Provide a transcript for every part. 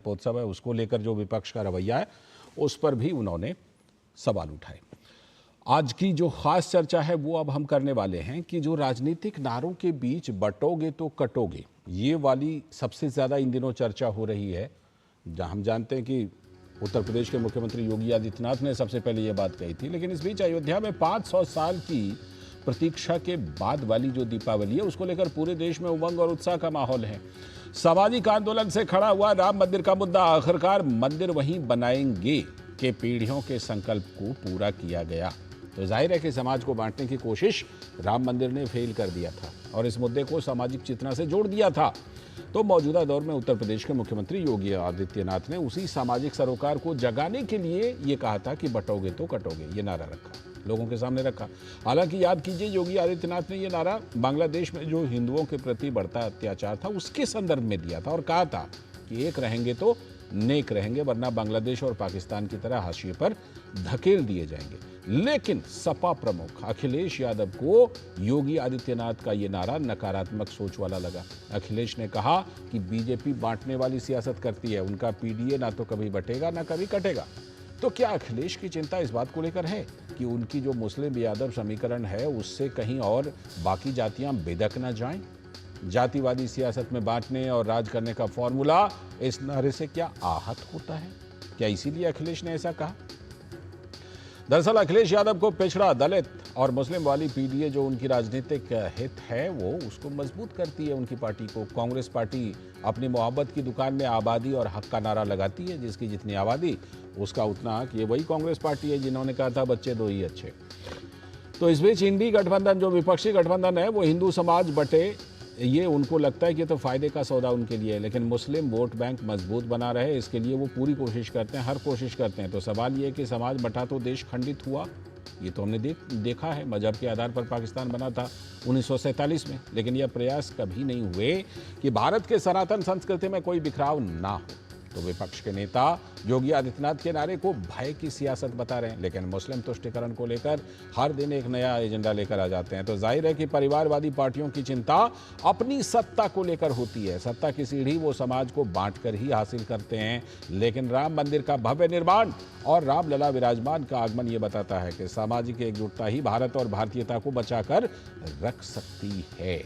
दीपोत्सव है उसको लेकर जो विपक्ष का रवैया है उस पर भी उन्होंने सवाल उठाए। आज की जो खास चर्चा है वो अब हम करने वाले हैं कि जो राजनीतिक नारों के बीच बटोगे तो कटोगे, ये वाली सबसे ज़्यादा इन दिनों चर्चा हो रही है। जहाँ हम जानते हैं कि उत्तर प्रदेश के मुख्यमंत्री योगी आदित्यनाथ ने सबसे पहले ये बात कही थी, लेकिन इस बीच अयोध्या में 500 साल की प्रतीक्षा के बाद वाली जो दीपावली है उसको लेकर पूरे देश में उमंग और उत्साह का माहौल है। सामाजिक आंदोलन से खड़ा हुआ राम मंदिर का मुद्दा, आखिरकार मंदिर वहीं बनाएंगे के पीढ़ियों के संकल्प को पूरा किया गया। तो जाहिर है कि समाज को बांटने की कोशिश राम मंदिर ने फेल कर दिया था और इस मुद्दे को सामाजिक चेतना से जोड़ दिया था। तो मौजूदा दौर में उत्तर प्रदेश के मुख्यमंत्री योगी आदित्यनाथ ने उसी सामाजिक सरोकार को जगाने के लिए ये कहा था कि बटोगे तो कटोगे, ये नारा रखा, लोगों के सामने रखा। हालांकि याद कीजिए, योगी आदित्यनाथ ने ये नारा बांग्लादेश में जो हिंदुओं के प्रति बढ़ता अत्याचार था उसके संदर्भ में दिया था और कहा था कि एक रहेंगे तो नेक रहेंगे, वरना बांग्लादेश और पाकिस्तान की तरह हाशिए पर धकेल दिए जाएंगे। लेकिन सपा प्रमुख अखिलेश यादव को योगी आदित्यनाथ का ये नारा नकारात्मक सोच वाला लगा। अखिलेश ने कहा कि बीजेपी बांटने वाली सियासत करती है, उनका पीडीए ना तो कभी बटेगा ना कभी कटेगा। तो क्या अखिलेश की चिंता इस बात को लेकर है कि उनकी जो मुस्लिम यादव समीकरण है उससे कहीं और बाकी जातियां बेदक न जाएं? जातिवादी सियासत में बांटने और राज करने का फॉर्मूला इस नारे से क्या आहत होता है? क्या इसीलिए अखिलेश ने ऐसा कहा? दरअसल अखिलेश यादव को पिछड़ा, दलित और मुस्लिम वाली पीडीए जो उनकी राजनीतिक हित है वो उसको मजबूत करती है उनकी पार्टी को। कांग्रेस पार्टी अपनी मोहब्बत की दुकान में आबादी और हक का नारा लगाती है, जिसकी जितनी आबादी उसका उतना हक। ये वही कांग्रेस पार्टी है जिन्होंने कहा था बच्चे दो ही अच्छे। तो इस बीच इंडी गठबंधन जो विपक्षी गठबंधन है वो हिंदू समाज बटे, ये उनको लगता है कि तो फायदे का सौदा उनके लिए है, लेकिन मुस्लिम वोट बैंक मजबूत बना रहे इसके लिए वो पूरी कोशिश करते हैं, हर कोशिश करते हैं। तो सवाल ये है कि समाज बटा तो देश खंडित हुआ, ये तो हमने देखा है। मजहब के आधार पर पाकिस्तान बना था 1947 में, लेकिन यह प्रयास कभी नहीं हुए कि भारत के सनातन संस्कृति में कोई बिखराव ना हो। तो विपक्ष के नेता योगी आदित्यनाथ के नारे को भय की सियासत बता रहे हैं, लेकिन मुस्लिम तुष्टीकरण को लेकर हर दिन एक नया एजेंडा लेकर आ जाते हैं। तो जाहिर है कि परिवारवादी पार्टियों की चिंता अपनी सत्ता को लेकर होती है। सत्ता की सीढ़ी वो समाज को बांटकर ही हासिल करते हैं, लेकिन राम मंदिर का भव्य निर्माण और रामलला विराजमान का आगमन ये बताता है कि सामाजिक एकजुटता ही भारत और भारतीयता को बचाकर रख सकती है।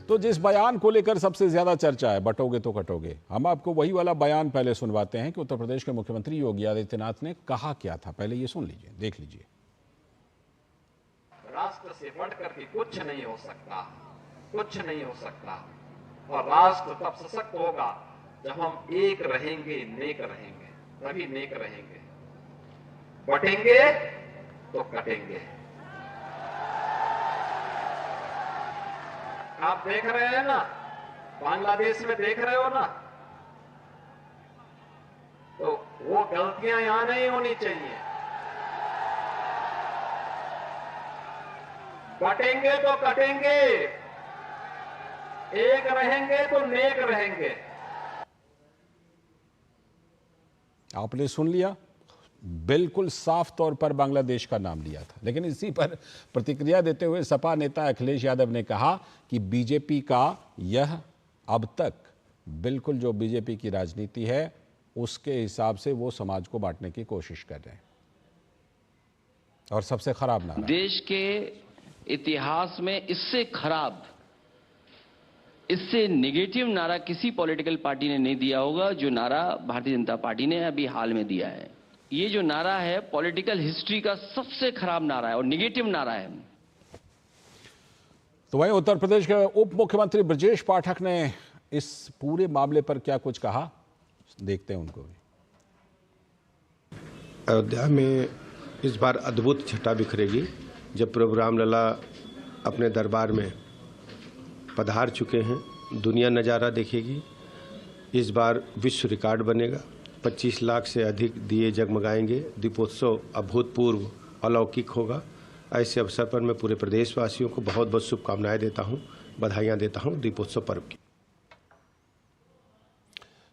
तो जिस बयान को लेकर सबसे ज्यादा चर्चा है, बटोगे तो कटोगे, हम आपको वही वाला बयान पहले सुनवाते हैं कि उत्तर प्रदेश के मुख्यमंत्री योगी आदित्यनाथ ने कहा क्या था। पहले ये सुन लीजिए, देख लीजिए। राष्ट्र से बढ़कर के कुछ नहीं हो सकता, कुछ नहीं हो सकता। और राष्ट्र तब सशक्त होगा जब हम एक रहेंगे, नेक रहेंगे, तभी नेक रहेंगे। बटेंगे तो कटेंगे। आप देख रहे हैं ना, बांग्लादेश में देख रहे हो ना, तो वो गलतियां यहां नहीं होनी चाहिए। बटेंगे तो कटेंगे, एक रहेंगे तो नेक रहेंगे। आपने सुन लिया, बिल्कुल साफ तौर पर बांग्लादेश का नाम लिया था। लेकिन इसी पर प्रतिक्रिया देते हुए सपा नेता अखिलेश यादव ने कहा कि बीजेपी का यह अब तक बिल्कुल जो बीजेपी की राजनीति है उसके हिसाब से वो समाज को बांटने की कोशिश कर रहे हैं और सबसे खराब नारा देश के इतिहास में इससे खराब, इससे नेगेटिव नारा किसी पॉलिटिकल पार्टी ने नहीं दिया होगा जो नारा भारतीय जनता पार्टी ने अभी हाल में दिया है। ये जो नारा है पॉलिटिकल हिस्ट्री का सबसे खराब नारा है और नेगेटिव नारा है। तो वहीं उत्तर प्रदेश के उप मुख्यमंत्री ब्रजेश पाठक ने इस पूरे मामले पर क्या कुछ कहा, देखते हैं उनको भी। अयोध्या में इस बार अद्भुत छटा बिखरेगी जब प्रभु रामलला अपने दरबार में पधार चुके हैं। दुनिया नज़ारा देखेगी। इस बार विश्व रिकॉर्ड बनेगा। 25 लाख से अधिक दिए जगमगाएंगे। दीपोत्सव अभूतपूर्व अलौकिक होगा। ऐसे अवसर पर मैं पूरे प्रदेशवासियों को बहुत बहुत शुभकामनाएं देता हूं, बधाइयां देता हूं दीपोत्सव पर्व की।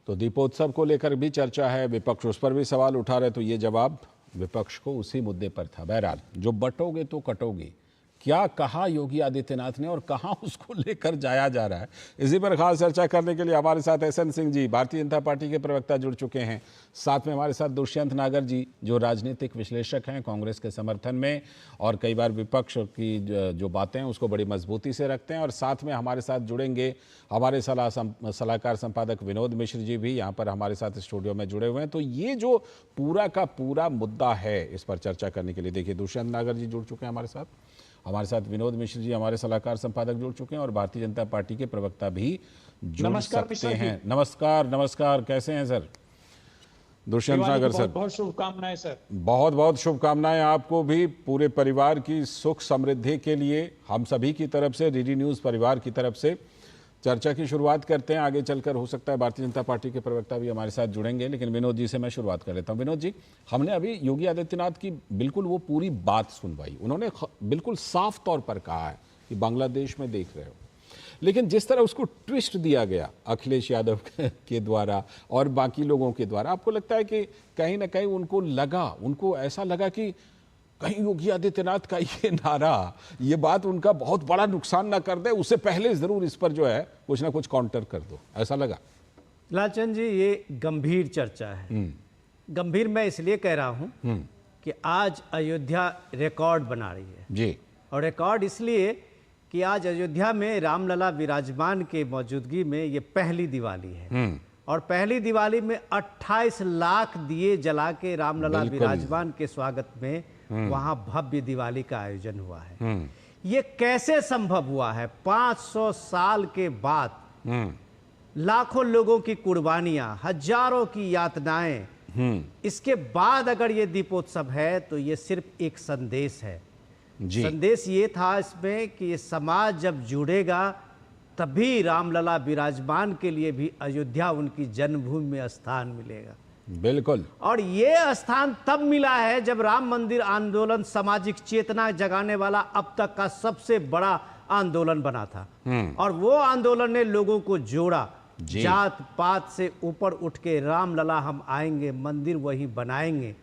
तो दीपोत्सव को लेकर भी चर्चा है, विपक्ष उस पर भी सवाल उठा रहे। तो ये जवाब विपक्ष को उसी मुद्दे पर था। बहरहाल, जो बटोगे तो कटोगे, क्या कहा योगी आदित्यनाथ ने और कहां उसको लेकर जाया जा रहा है, इसी पर खास चर्चा करने के लिए हमारे साथ एसएन सिंह जी, भारतीय जनता पार्टी के प्रवक्ता, जुड़ चुके हैं। साथ में हमारे साथ दुष्यंत नागर जी, जो राजनीतिक विश्लेषक हैं, कांग्रेस के समर्थन में और कई बार विपक्ष की जो बातें हैं उसको बड़ी मजबूती से रखते हैं। और साथ में हमारे साथ जुड़ेंगे हमारे सलाहकार संपादक विनोद मिश्र जी भी यहाँ पर हमारे साथ स्टूडियो में जुड़े हुए हैं। तो ये जो पूरा का पूरा मुद्दा है, इस पर चर्चा करने के लिए देखिए दुष्यंत नागर जी जुड़ चुके हैं हमारे साथ विनोद मिश्र जी हमारे सलाहकार संपादक जुड़ चुके हैं और भारतीय जनता पार्टी के प्रवक्ता भी जुड़ सकते हैं। नमस्कार, कैसे हैं सर? दुष्यंत नागर सर, बहुत शुभकामनाएं सर। बहुत बहुत शुभकामनाएं आपको भी, पूरे परिवार की सुख समृद्धि के लिए हम सभी की तरफ से, डीडी न्यूज़ परिवार की तरफ से। चर्चा की शुरुआत करते हैं, आगे चलकर हो सकता है भारतीय जनता पार्टी के प्रवक्ता भी हमारे साथ जुड़ेंगे, लेकिन विनोद जी से मैं शुरुआत कर लेता हूं। विनोद जी, हमने अभी योगी आदित्यनाथ की बिल्कुल वो पूरी बात सुनवाई, उन्होंने बिल्कुल साफ तौर पर कहा है कि बांग्लादेश में देख रहे हो, लेकिन जिस तरह उसको ट्विस्ट दिया गया अखिलेश यादव के द्वारा और बाकी लोगों के द्वारा, आपको लगता है कि कहीं ना कहीं उनको ऐसा लगा कि कहीं योगी आदित्यनाथ का ये नारा, ये बात उनका बहुत बड़ा नुकसान ना कर दे, उससे पहले जरूर इस पर जो है कुछ ना कुछ काउंटर कर दो, ऐसा लगा? लालचंद जी, ये गंभीर चर्चा है। गंभीर मैं इसलिए कह रहा हूं कि आज अयोध्या रिकॉर्ड बना रही है जी, और रिकॉर्ड इसलिए कि आज अयोध्या में रामलला विराजमान के मौजूदगी में ये पहली दिवाली है और पहली दिवाली में 28 लाख दिए जला के रामलला विराजमान के स्वागत में वहां भव्य दिवाली का आयोजन हुआ है। ये कैसे संभव हुआ है? 500 साल के बाद, लाखों लोगों की कुर्बानियां, हजारों की यातनाएं, इसके बाद अगर ये दीपोत्सव है तो ये सिर्फ एक संदेश है जी। संदेश ये था इसमें कि ये समाज जब जुड़ेगा तभी रामलला विराजमान के लिए भी अयोध्या उनकी जन्मभूमि में स्थान मिलेगा। बिल्कुल। और ये स्थान तब मिला है जब राम मंदिर आंदोलन सामाजिक चेतना जगाने वाला अब तक का सबसे बड़ा आंदोलन बना था और वो आंदोलन ने लोगों को जोड़ा, जात पात से ऊपर उठ के रामलला हम आएंगे, मंदिर वही बनाएंगे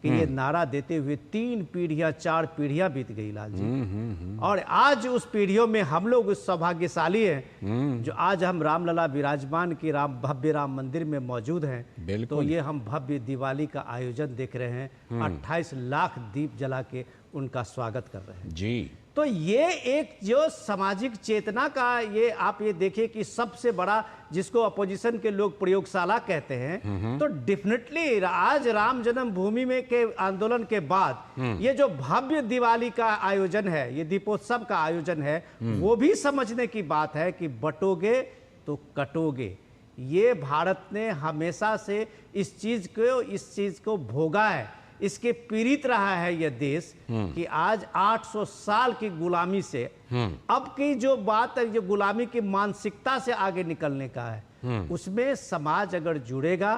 कि ये नारा देते हुए 3 पीढ़ियां 4 पीढ़ियां बीत गई लाल जी। और आज उस पीढ़ियों में हम लोग उस सौभाग्यशाली हैं जो आज हम रामलला विराजमान की भव्य राम मंदिर में मौजूद हैं। तो ये हम भव्य दिवाली का आयोजन देख रहे हैं, 28 लाख दीप जला के उनका स्वागत कर रहे हैं जी। तो ये एक जो सामाजिक चेतना का, ये आप ये देखिए कि सबसे बड़ा, जिसको अपोजिशन के लोग प्रयोगशाला कहते हैं, तो डेफिनेटली आज राम जन्मभूमि में के आंदोलन के बाद ये जो भव्य दिवाली का आयोजन है, ये दीपोत्सव का आयोजन है, वो भी समझने की बात है कि बटोगे तो कटोगे। ये भारत ने हमेशा से इस चीज को भोगा है, इसके पीड़ित रहा है यह देश कि आज 800 साल की गुलामी से अब की जो बात है, जो गुलामी की मानसिकता से आगे निकलने का है, उसमें समाज अगर जुड़ेगा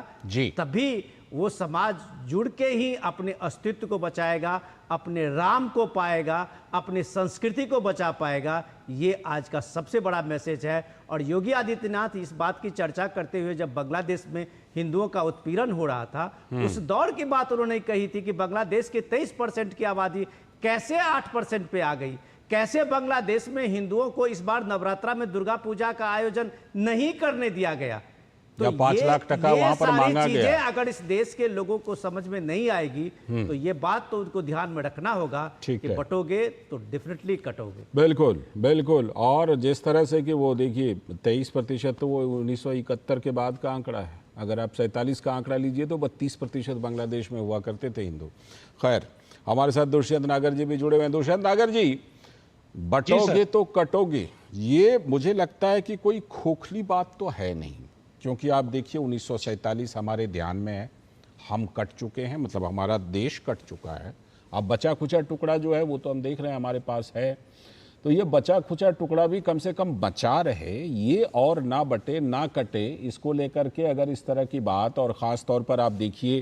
तभी वो समाज जुड़ के ही अपने अस्तित्व को बचाएगा, अपने राम को पाएगा, अपनी संस्कृति को बचा पाएगा। ये आज का सबसे बड़ा मैसेज है। और योगी आदित्यनाथ इस बात की चर्चा करते हुए, जब बांग्लादेश में हिंदुओं का उत्पीड़न हो रहा था, उस दौर की बात उन्होंने कही थी कि बांग्लादेश के 23% की आबादी कैसे 8% पे आ गई, कैसे बांग्लादेश में हिंदुओं को इस बार नवरात्रा में दुर्गा पूजा का आयोजन नहीं करने दिया गया। तो 5 लाख टका वहां पर मांगा गया। अगर इस देश के लोगों को समझ में नहीं आएगी तो ये बात तो उनको ध्यान में रखना होगा कि बटोगे तो डेफिनेटली कटोगे। बिल्कुल बिल्कुल। और जिस तरह से कि वो देखिए 23% तो वो 1971 के बाद का आंकड़ा है, अगर आप 47 का आंकड़ा लीजिए तो 32% बांग्लादेश में हुआ करते थे हिंदू। खैर, हमारे साथ दुष्यंत नागर जी भी जुड़े हुए हैं। दुष्यंत नागर जी, बटोगे तो कटोगे, ये मुझे लगता है कि कोई खोखली बात तो है नहीं, क्योंकि आप देखिए 1947 हमारे ध्यान में है, हम कट चुके हैं, मतलब हमारा देश कट चुका है। अब बचा खुचा टुकड़ा जो है वो तो हम देख रहे हैं हमारे पास है, तो ये बचा खुचा टुकड़ा भी कम से कम बचा रहे, ये और ना बटे ना कटे, इसको लेकर के अगर इस तरह की बात, और ख़ास तौर पर आप देखिए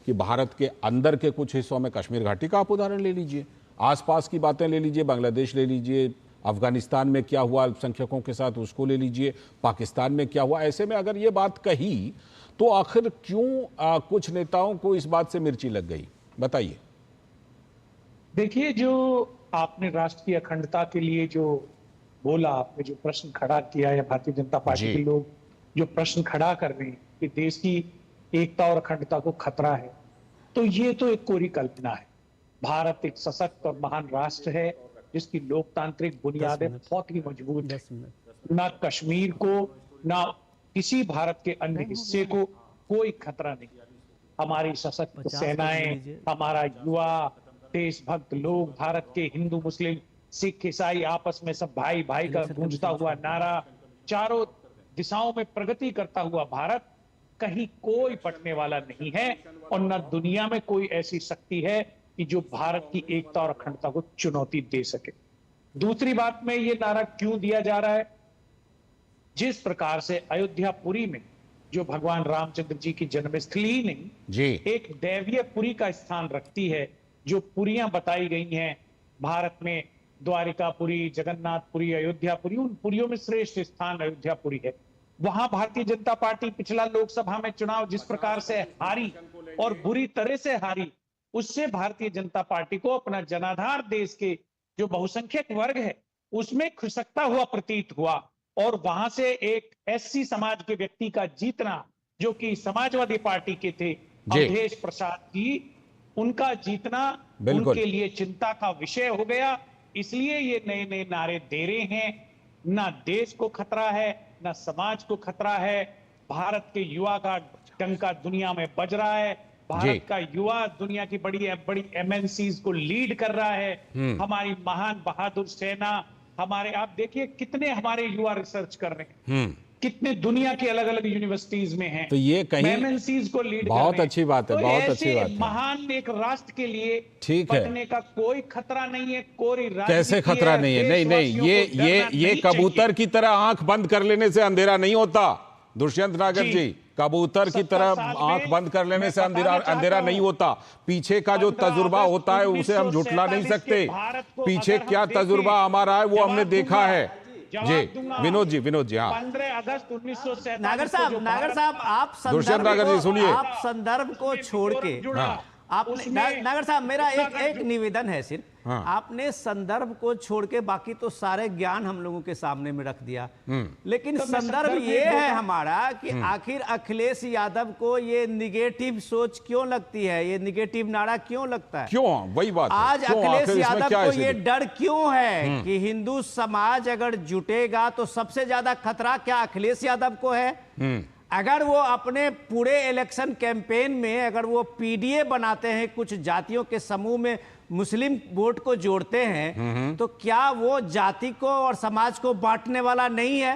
कि भारत के अंदर के कुछ हिस्सों में, कश्मीर घाटी का आप उदाहरण ले लीजिए, आसपास की बातें ले लीजिए, बांग्लादेश ले लीजिए, अफगानिस्तान में क्या हुआ अल्पसंख्यकों के साथ उसको ले लीजिए, पाकिस्तान में क्या हुआ। ऐसे में अगर ये बात कही तो आखिर क्यों कुछ नेताओं को इस बात से मिर्ची लग गई? बताइए। देखिए, जो आपने राष्ट्र की अखंडता के लिए जो बोला, आपने जो प्रश्न खड़ा किया या भारतीय जनता पार्टी जी। के लोग जो प्रश्न खड़ा कर रहे हैं कि देश की एकता और अखंडता को खतरा है, तो ये तो एक कोरी कल्पना है। भारत एक सशक्त और महान राष्ट्र है जिसकी लोकतांत्रिक बुनियादें बहुत ही मजबूत है। ना कश्मीर को, ना किसी भारत के अन्य हिस्से को कोई खतरा नहीं। हमारी सशक्त सेनाएं, हमारा युवा, देशभक्त लोग, भारत के हिंदू मुस्लिम सिख ईसाई आपस में सब भाई भाई का गूंजता हुआ नारा, चारों दिशाओं में प्रगति करता हुआ भारत, कहीं कोई पटने वाला नहीं है और न दुनिया में कोई ऐसी शक्ति है कि जो भारत की एकता और अखंडता को चुनौती दे सके। दूसरी बात में ये नारा क्यों दिया जा रहा है? जिस प्रकार से अयोध्यापुरी में जो भगवान रामचंद्र जी की जन्मस्थली ही नहीं जी। एक दैवीय पुरी का स्थान रखती है, जो पुरियां बताई गई हैं भारत में, द्वारिकापुरी, जगन्नाथपुरी, अयोध्यापुरी, उन पुरियों में श्रेष्ठ स्थान अयोध्यापुरी है। वहां भारतीय जनता पार्टी पिछला लोकसभा में चुनाव जिस प्रकार से हारी और बुरी तरह से हारी, उससे भारतीय जनता पार्टी को अपना जनाधार देश के जो बहुसंख्यक वर्ग है उसमें खिसकता हुआ प्रतीत हुआ और वहां से एक एससी समाज के व्यक्ति का जीतना, जो कि समाजवादी पार्टी के थे अवधेश प्रसाद जी, उनका जीतना उनके लिए चिंता का विषय हो गया। इसलिए ये नए नए नारे दे रहे हैं। ना देश को खतरा है, ना समाज को खतरा है। भारत के युवा का डंका दुनिया में बज रहा है। भारत का युवा दुनिया की बड़ी बड़ी एमएनसीज को लीड कर रहा है। हमारी महान बहादुर सेना, हमारे, आप देखिए कितने हमारे युवा रिसर्च कर रहे हैं, कितने दुनिया की अलग अलग यूनिवर्सिटीज में हैं, तो ये कहीं एमएनसीज को लीड बहुत अच्छी बात है, तो बहुत अच्छी बात है। महान एक राष्ट्र के लिए ठीक है, बनने का कोई खतरा नहीं है, कोई कैसे खतरा नहीं है? नहीं नहीं, ये कबूतर की तरह आंख बंद कर लेने से अंधेरा नहीं होता दुष्यंत नागर जी। कबूतर की तरह आंख बंद कर लेने से अंधेरा नहीं होता। पीछे का जो तजुर्बा होता है उसे हम झुठला नहीं सकते। पीछे क्या तजुर्बा हमारा है वो हमने देखा है। जी विनोद जी, हाँ। 15 अगस्त 1947 नागर साहब, आप दुष्यंत नागर जी सुनिए, आप संदर्भ को छोड़ के आपने, नागर साहब मेरा एक निवेदन है सिर्फ, आपने संदर्भ को छोड़ के बाकी तो सारे ज्ञान हम लोगों के सामने में रख दिया, लेकिन तो संदर्भ ये है हमारा कि आखिर अखिलेश यादव को ये निगेटिव सोच क्यों लगती है, ये निगेटिव नारा क्यों लगता है? क्यों? वही बात आज अखिलेश यादव को ये डर क्यों है कि हिंदू समाज अगर जुटेगा तो सबसे ज्यादा खतरा क्या अखिलेश यादव को है? अगर वो अपने पूरे इलेक्शन कैंपेन में अगर वो पीडीए बनाते हैं, कुछ जातियों के समूह में मुस्लिम वोट को जोड़ते हैं, तो क्या वो जाति को और समाज को बांटने वाला नहीं है?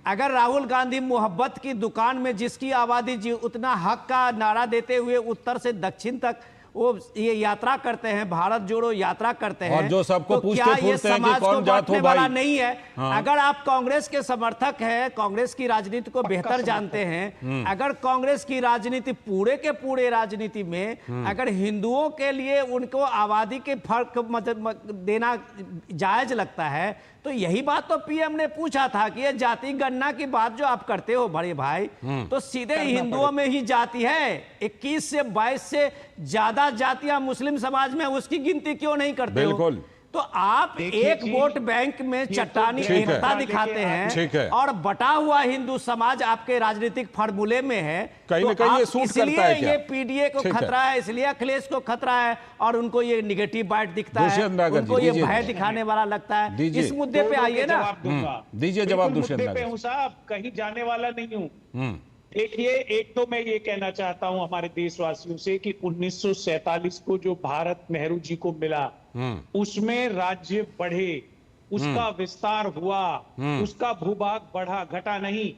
अगर राहुल गांधी मोहब्बत की दुकान में जिसकी आबादी जी उतना हक का नारा देते हुए उत्तर से दक्षिण तक वो ये यात्रा करते हैं, भारत जोड़ो यात्रा करते हैं, और जो सबको तो पूछते क्या ये हैं कि समाज कौन को जात हो बांटने भाई? वाला नहीं है? अगर आप कांग्रेस के समर्थक हैं, कांग्रेस की राजनीति को बेहतर जानते हैं, अगर कांग्रेस की राजनीति पूरे के पूरे राजनीति में अगर हिंदुओं के लिए उनको आबादी के फर्क देना जायज लगता है, तो यही बात तो पीएम ने पूछा था कि ये जाति गणना की बात जो आप करते हो बड़े भाई, तो सीधे हिंदुओं में ही जाति है। 21 से 22 से ज्यादा जातियां मुस्लिम समाज में, उसकी गिनती क्यों नहीं करते हो? बिल्कुल। तो आप एक वोट बैंक में चट्टानी एकता दिखाते हैं और बटा हुआ हिंदू समाज आपके राजनीतिक फार्मूले में है, कहीं तो ना कहीं ये सूट करता है क्या? ये पीडीए को खतरा है, इसलिए अखिलेश को खतरा है और उनको ये निगेटिव बाइट दिखता है, उनको ये भय दिखाने वाला लगता है। इस मुद्दे पे आइए ना, दीजिए जवाब दुष्यंत नागर। हूं साहब, कहीं जाने वाला नहीं हूं। देखिए, एक तो मैं ये कहना चाहता हूं हमारे देशवासियों से कि 1947 को जो भारत नेहरू जी को मिला, उसमें राज्य बढ़े, उसका विस्तार हुआ, उसका भूभाग बढ़ा, घटा नहीं।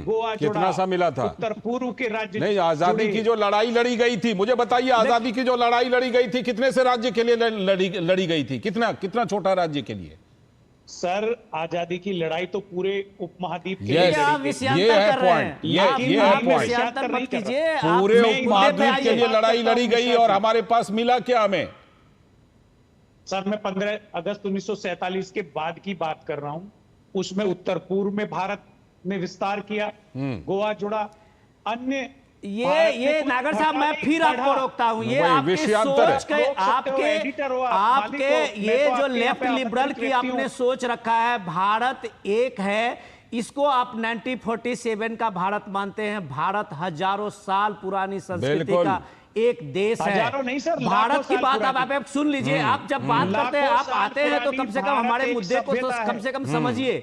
गोवा कितना सा मिला था? उत्तर पूर्व के राज्य नहीं, आजादी की जो लड़ाई लड़ी गई थी, मुझे बताइए, आजादी की जो लड़ाई लड़ी गई थी कितने से राज्य के लिए लड़ी गई थी? कितना छोटा राज्य के लिए? सर, आजादी की लड़ाई तो पूरे उपमहाद्वीप के ये है पॉइंट, ये है पॉइंट। पूरे उपमहाद्वीप के लिए लड़ाई लड़ी गई और हमारे पास मिला क्या हमें? सर, मैं 15 अगस्त 1947 के बाद की बात कर रहा हूं। उसमें उत्तर पूर्व में भारत ने विस्तार किया, गोवा जुड़ा, अन्य भारत में नागर साहब, मैं फिर आपको रोकता हूं। ये वही आपकी विषयांतर है। सोच के, आपके ये जो लेफ्ट लिबरल की आपने सोच रखा है, भारत एक है, इसको आप 1947 का भारत मानते हैं। भारत हजारों साल पुरानी संस्कृति का एक देश है। हजारों नहीं सर, भारत की बात आप सुन लीजिए। आप जब बात करते हैं, आप आते हैं तो कम से कम हमारे मुद्दे को तो कम से कम समझिए।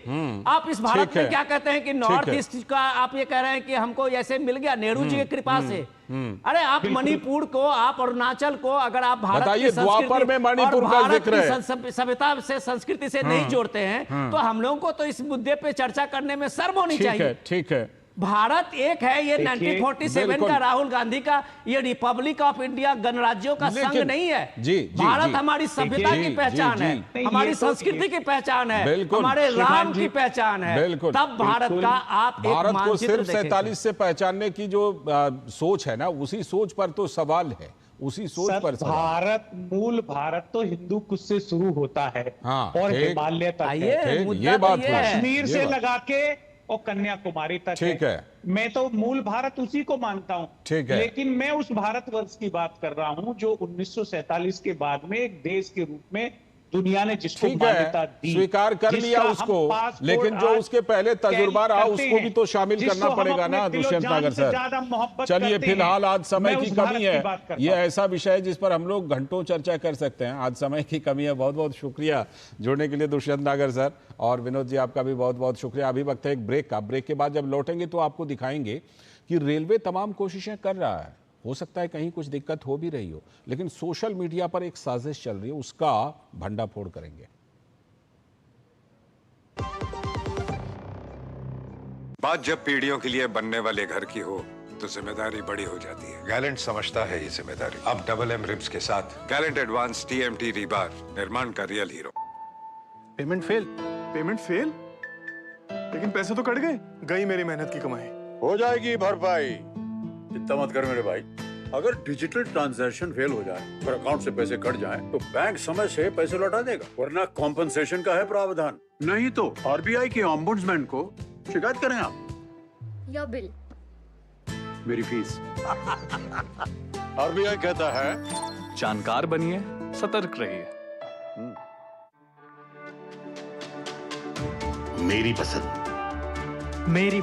आप इस भारत में क्या कहते हैं कि नॉर्थ ईस्ट का आप ये कह रहे हैं कि हमको ऐसे मिल गया नेहरू जी की कृपा से। अरे आप मणिपुर को, आप अरुणाचल को, अगर आप भारत की द्वापर में मणिपुर का जिक्र है, सभ्यता से, संस्कृति से नहीं जोड़ते हैं, तो हम लोगों को तो इस मुद्दे पे चर्चा करने में शर्म होनी चाहिए। ठीक है। भारत एक है, ये 1947 का राहुल गांधी का ये रिपब्लिक ऑफ इंडिया गणराज्यों का संघ नहीं है। भारत हमारी सभ्यता की पहचान है, हमारी संस्कृति की पहचान है, हमारे राम की पहचान है। तब भारत का आप भारत को सिर्फ 47 से पहचानने की जो सोच है ना, उसी सोच पर तो सवाल है, उसी सोच पर भारत, मूल भारत तो हिंदू कुश से शुरू होता है और हिमालय तक है। ये बात कश्मीर से लगा के और कन्याकुमारी तक ठीक है। मैं तो मूल भारत उसी को मानता हूं। ठीक है। लेकिन मैं उस भारतवर्ष की बात कर रहा हूं जो 1947 के बाद में एक देश के रूप में दुनिया ने जिसको मान्यता दी, स्वीकार कर लिया उसको, लेकिन जो उसके पहले तजुर्बा रहा उसको भी तो शामिल करना पड़ेगा ना दुष्यंत नागर सर। चलिए, फिलहाल आज समय की कमी है, ये ऐसा विषय है जिस पर हम लोग घंटों चर्चा कर सकते हैं। आज समय की कमी है। बहुत बहुत शुक्रिया जुड़ने के लिए दुष्यंत नागर सर, और विनोद जी आपका भी बहुत बहुत शुक्रिया। अभी वक्त है एक ब्रेक का। ब्रेक के बाद जब लौटेंगे तो आपको दिखाएंगे कि रेलवे तमाम कोशिशें कर रहा है, हो सकता है कहीं कुछ दिक्कत हो भी रही हो, लेकिन सोशल मीडिया पर एक साजिश चल रही है, उसका भंडाफोड़ करेंगे। बात जब पीढ़ियों के लिए बनने वाले घर की हो तो जिम्मेदारी बड़ी हो जाती है। गैलेंट समझता है ये जिम्मेदारी। अब डबल एम रिब्स के साथ गैलेंट एडवांस TMT रीबार, निर्माण का रियल हीरो। Payment fail? लेकिन पैसे तो कट गए। गई मेरी मेहनत की कमाई। हो जाएगी भरपाई, चिंता मत कर मेरे भाई। अगर डिजिटल ट्रांजैक्शन फेल हो जाए, अगर अकाउंट से पैसे कट जाएं, तो बैंक समय से पैसे लौटा देगा, वरना कॉम्पनसेशन का है प्रावधान। नहीं तो RBI के ओम्बुड्समैन को शिकायत करें आप। या बिल, मेरी फीस। RBI कहता है, जानकार बनिए, सतर्क रहिए। मेरी पसंद, मेरी